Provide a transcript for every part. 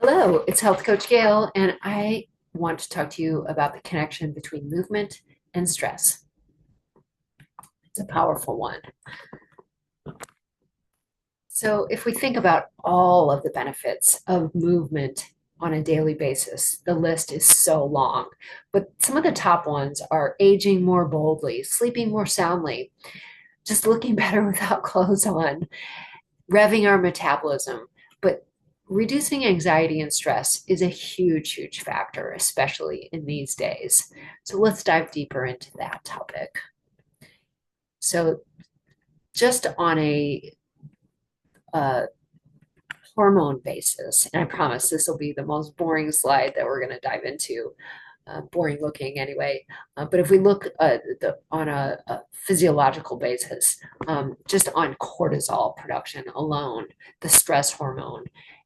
Hello, it's Health Coach Gayle, and I want to talk to you about the connection between movement and stress. It's a powerful one. So, if we think about all of the benefits of movement on a daily basis, the list is so long. But some of the top ones are aging more boldly, sleeping more soundly, just looking better without clothes on, revving our metabolism. But reducing anxiety and stress is a huge, huge factor, especially in these days. So let's dive deeper into that topic. So, just on a uh, hormone basis, and I promise this will be the most boring slide that we're going to dive into. Boring looking anyway. But if we look on a physiological basis, just on cortisol production alone, the stress hormone,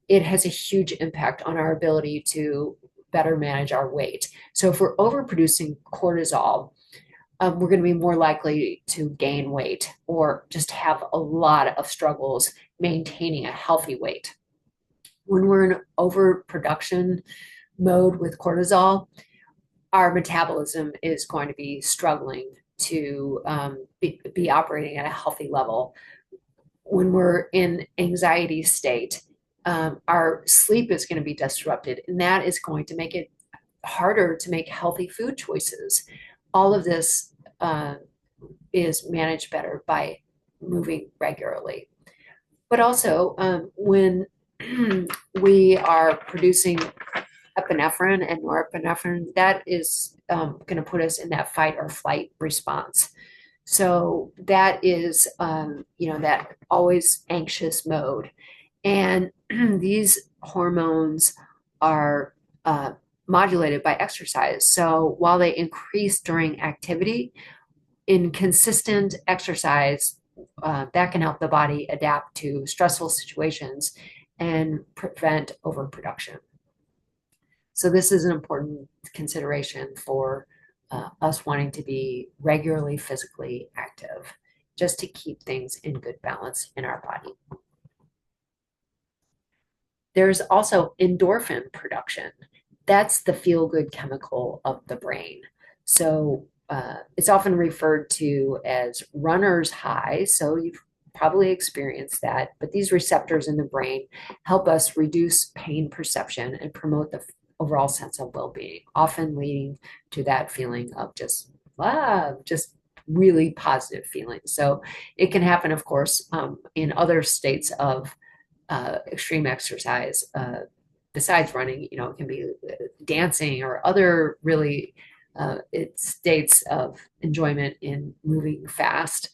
it has a huge impact on our ability to better manage our weight. So if we're overproducing cortisol, we're going to be more likely to gain weight or just have a lot of struggles maintaining a healthy weight. When we're in overproduction mode with cortisol, our metabolism is going to be struggling to be operating at a healthy level. When we're in anxiety state, our sleep is going to be disrupted, and that is going to make it harder to make healthy food choices. All of this is managed better by moving regularly. But also, when we are producing epinephrine and norepinephrine, that is going to put us in that fight or flight response. So that is, that always anxious mode. And these hormones are modulated by exercise. So while they increase during activity, in consistent exercise, that can help the body adapt to stressful situations and prevent overproduction. So this is an important consideration for us wanting to be regularly physically active, just to keep things in good balance in our body. There's also endorphin production. That's the feel-good chemical of the brain. So it's often referred to as runner's high. So you've probably experienced that. But these receptors in the brain help us reduce pain perception and promote the overall sense of well-being, often leading to that feeling of just really positive feelings. So it can happen, of course, in other states of extreme exercise. Besides running, it can be dancing or other really states of enjoyment in moving fast.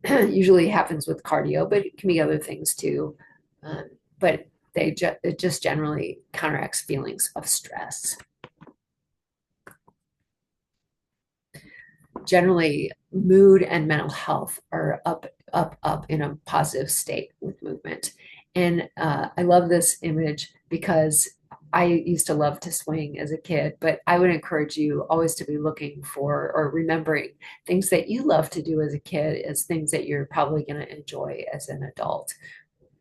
Usually happens with cardio, but it can be other things too. But it just generally counteracts feelings of stress. Generally, mood and mental health are up in a positive state with movement. And I love this image because I used to love to swing as a kid, but I would encourage you always to be looking for or remembering things that you love to do as a kid as things that you're probably going to enjoy as an adult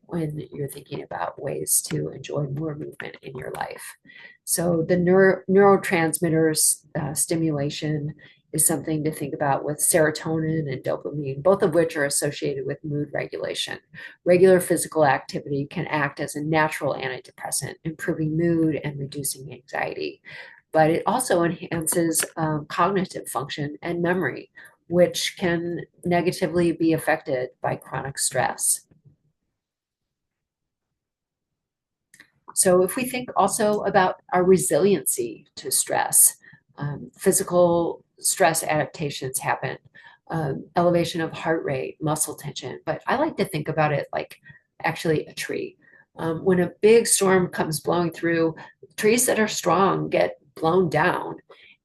when you're thinking about ways to enjoy more movement in your life. So the neurotransmitters stimulation is something to think about with serotonin and dopamine, both of which are associated with mood regulation. Regular physical activity can act as a natural antidepressant, improving mood and reducing anxiety. But it also enhances cognitive function and memory, which can negatively be affected by chronic stress. So if we think also about our resiliency to stress, physical stress adaptations happen, elevation of heart rate, muscle tension. But I like to think about it like actually a tree. When a big storm comes blowing through, trees that are strong get blown down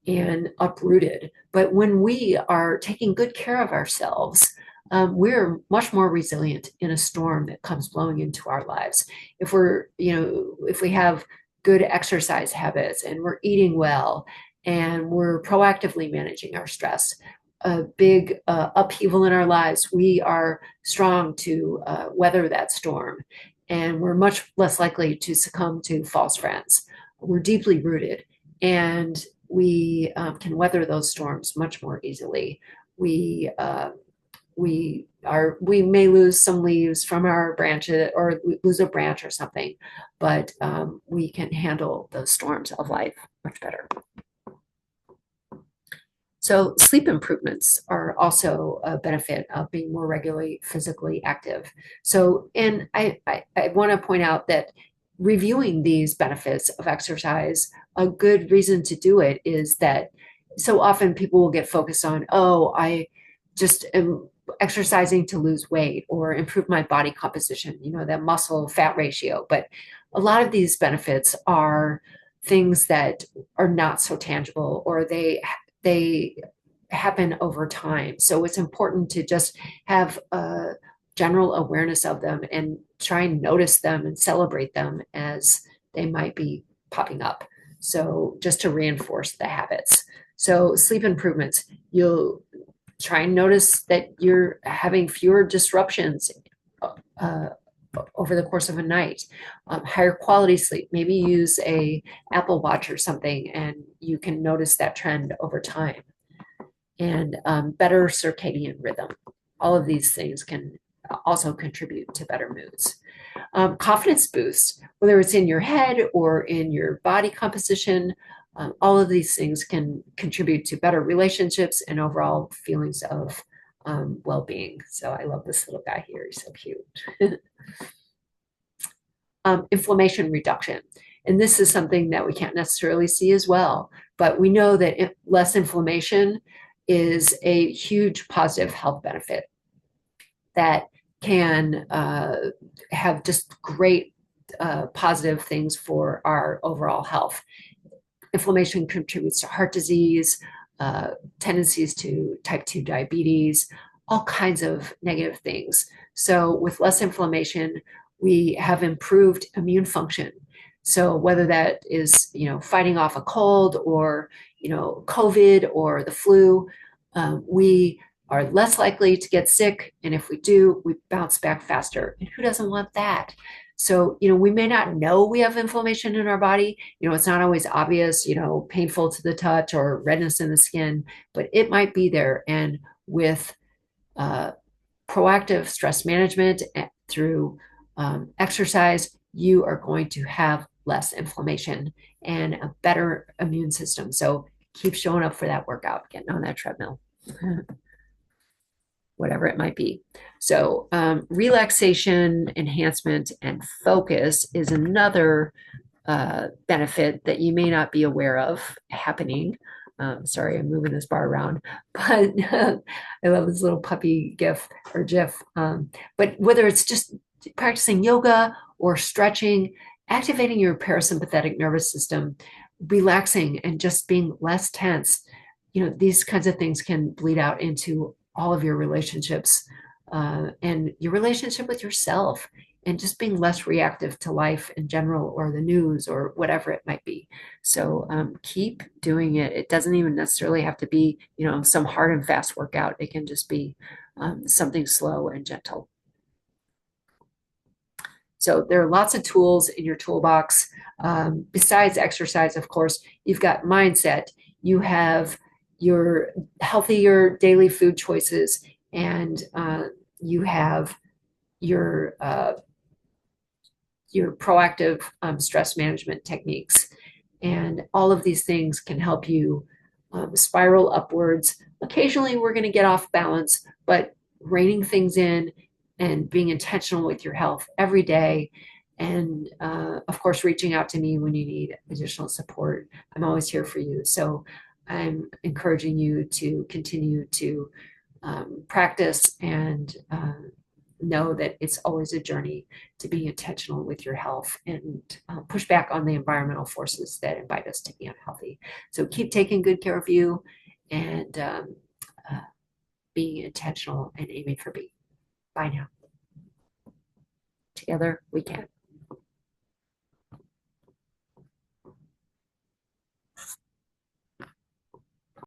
and uprooted. But when we are taking good care of ourselves, we're much more resilient in a storm that comes blowing into our lives. If we have good exercise habits and we're eating well and we're proactively managing our stress, a big upheaval in our lives, we are strong to weather that storm. and we're much less likely to succumb to false friends. We're deeply rooted, and we can weather those storms much more easily. We we may lose some leaves from our branches or lose a branch or something, but we can handle those storms of life much better. So sleep improvements are also a benefit of being more regularly physically active. So, and I want to point out that reviewing these benefits of exercise, a good reason to do it is that so often people will get focused on, oh, I just am exercising to lose weight or improve my body composition, that muscle fat ratio. But a lot of these benefits are things that are not so tangible, or they happen over time. So it's important to just have a general awareness of them and try and notice them and celebrate them as they might be popping up. So just to reinforce the habits. So sleep improvements, you'll try and notice that you're having fewer disruptions uh, over the course of a night. Higher quality sleep, maybe use a Apple Watch or something, and you can notice that trend over time. And better circadian rhythm. All of these things can also contribute to better moods. Confidence boost, whether it's in your head or in your body composition, all of these things can contribute to better relationships and overall feelings of well-being. So I love this little guy here. He's so cute. Inflammation reduction. And this is something that we can't necessarily see as well, but we know that less inflammation is a huge positive health benefit that can have just great positive things for our overall health. Inflammation contributes to heart disease, tendencies to type 2 diabetes, all kinds of negative things. So with less inflammation, we have improved immune function. So whether that is, fighting off a cold or, COVID or the flu, we are less likely to get sick. And if we do, we bounce back faster. And who doesn't want that? So, we may not know we have inflammation in our body. It's not always obvious, painful to the touch or redness in the skin, but it might be there. And with proactive stress management through exercise, you are going to have less inflammation and a better immune system. So keep showing up for that workout, getting on that treadmill, whatever it might be. So relaxation, enhancement, and focus is another benefit that you may not be aware of happening. Sorry, I'm moving this bar around, but I love this little puppy gif or gif. But whether it's just practicing yoga or stretching, activating your parasympathetic nervous system, relaxing and just being less tense, these kinds of things can bleed out into all of your relationships and your relationship with yourself, and just being less reactive to life in general or the news or whatever it might be. So keep doing it. It doesn't even necessarily have to be, some hard and fast workout. It can just be something slow and gentle. So there are lots of tools in your toolbox. Besides exercise, of course, you've got mindset. You have your healthier daily food choices, and you have your proactive stress management techniques. And all of these things can help you spiral upwards. Occasionally, we're going to get off balance, but reining things in and being intentional with your health every day. And of course, reaching out to me when you need additional support. I'm always here for you. So I'm encouraging you to continue to practice and know that it's always a journey to be intentional with your health and push back on the environmental forces that invite us to be unhealthy. So keep taking good care of you and being intentional and aiming for B. Bye now. Together we can.